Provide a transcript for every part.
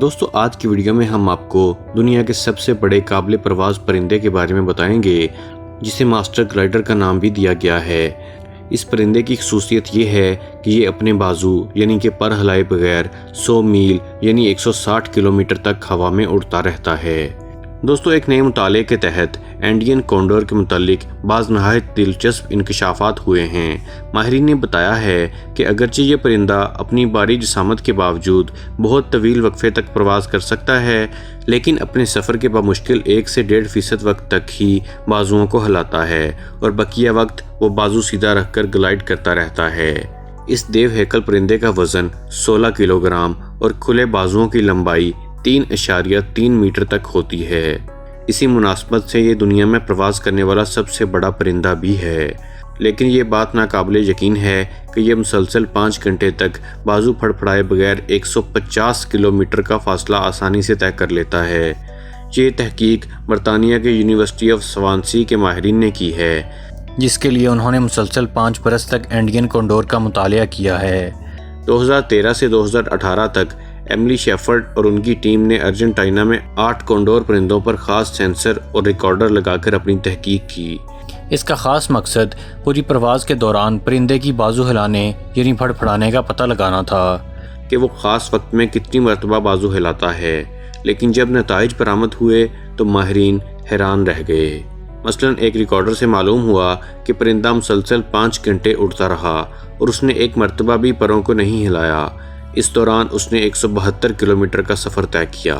دوستو آج کی ویڈیو میں ہم آپ کو دنیا کے سب سے بڑے قابل پرواز پرندے کے بارے میں بتائیں گے جسے ماسٹر گلائڈر کا نام بھی دیا گیا ہے۔ اس پرندے کی خصوصیت یہ ہے کہ یہ اپنے بازو یعنی کہ پر ہلائے بغیر 100 میل یعنی 160 کلومیٹر تک ہوا میں اڑتا رہتا ہے۔ دوستو ایک نئے مطالعے کے تحت انڈین کونڈور کے متعلق بعض نہایت دلچسپ انکشافات ہوئے ہیں۔ ماہرین نے بتایا ہے کہ اگرچہ یہ پرندہ اپنی بھاری جسامت کے باوجود بہت طویل وقفے تک پرواز کر سکتا ہے، لیکن اپنے سفر کے بمشکل 1 سے 1.5% وقت تک ہی بازوؤں کو ہلاتا ہے اور بقیہ وقت وہ بازو سیدھا رکھ کر گلائڈ کرتا رہتا ہے۔ اس دیو ہیکل پرندے کا وزن 16 کلو گرام اور کھلے بازوؤں کی لمبائی 3.3 میٹر تک ہوتی ہے۔ اسی مناسبت سے یہ دنیا میں پرواز کرنے والا سب سے بڑا پرندہ بھی ہے، لیکن یہ بات ناقابل یقین ہے کہ یہ مسلسل 5 گھنٹے تک بازو پھڑپھڑائے بغیر 150 کلومیٹر کا فاصلہ آسانی سے طے کر لیتا ہے۔ یہ تحقیق برطانیہ کے یونیورسٹی آف سوانسی کے ماہرین نے کی ہے، جس کے لیے انہوں نے مسلسل 5 برس تک انڈین کونڈور کا مطالعہ کیا ہے۔ 2013 سے 2018 تک ایملی شیفرڈ اور ان کی ٹیم نے ارجنٹائنا میں 8 کونڈور پرندوں پر خاص سینسر اور ریکارڈر لگا کر اپنی تحقیق کی۔ اس کا خاص مقصد پوری پرواز کے دوران پرندے کی بازو ہلانے یعنی پھڑپھڑانے کا پتہ لگانا تھا کہ وہ خاص وقت میں کتنی مرتبہ بازو ہلاتا ہے، لیکن جب نتائج برآمد ہوئے تو ماہرین حیران رہ گئے۔ مثلاً ایک ریکارڈر سے معلوم ہوا کہ پرندہ مسلسل 5 گھنٹے اڑتا رہا اور اس نے ایک مرتبہ بھی پروں کو نہیں ہلایا۔ اس دوران اس نے 172 کلومیٹر کا سفر طے کیا،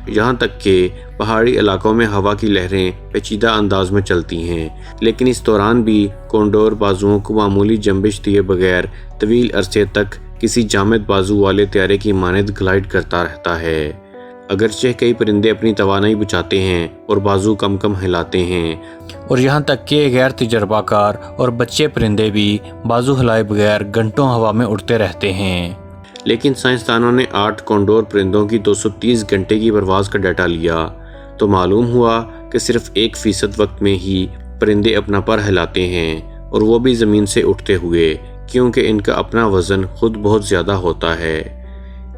یہاں تک کہ پہاڑی علاقوں میں ہوا کی لہریں پیچیدہ انداز میں چلتی ہیں، لیکن اس دوران بھی کونڈور بازوؤں کو معمولی جنبش دیے بغیر طویل عرصے تک کسی جامد بازو والے طیارے کی مانند گلائڈ کرتا رہتا ہے۔ اگرچہ کئی پرندے اپنی توانائی بچاتے ہیں اور بازو کم کم ہلاتے ہیں، اور یہاں تک کہ غیر تجربہ کار اور بچے پرندے بھی بازو ہلائے بغیر گھنٹوں ہوا میں اڑتے رہتے ہیں، لیکن سائنسدانوں نے 8 کونڈور پرندوں کی 230 گھنٹے کی پرواز کا ڈیٹا لیا تو معلوم ہوا کہ صرف 1% وقت میں ہی پرندے اپنا پر ہلاتے ہیں، اور وہ بھی زمین سے اٹھتے ہوئے، کیونکہ ان کا اپنا وزن خود بہت زیادہ ہوتا ہے۔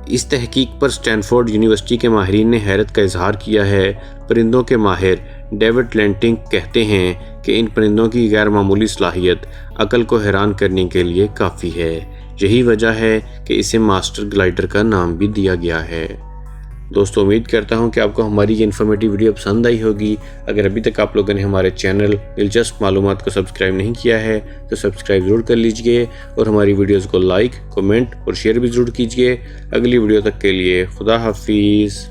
اس تحقیق پر اسٹینفورڈ یونیورسٹی کے ماہرین نے حیرت کا اظہار کیا ہے۔ پرندوں کے ماہر ڈیوڈ لینٹنگ کہتے ہیں کہ ان پرندوں کی غیر معمولی صلاحیت عقل کو حیران کرنے کے لیے کافی ہے۔ یہی وجہ ہے کہ اسے ماسٹر گلائڈر کا نام بھی دیا گیا ہے۔ دوستو امید کرتا ہوں کہ آپ کو ہماری یہ انفارمیٹیو ویڈیو پسند آئی ہوگی۔ اگر ابھی تک آپ لوگوں نے ہمارے چینل دلچسپ معلومات کو سبسکرائب نہیں کیا ہے تو سبسکرائب ضرور کر لیجئے، اور ہماری ویڈیوز کو لائک، کمنٹ اور شیئر بھی ضرور کیجئے۔ اگلی ویڈیو تک کے لیے خدا حافظ۔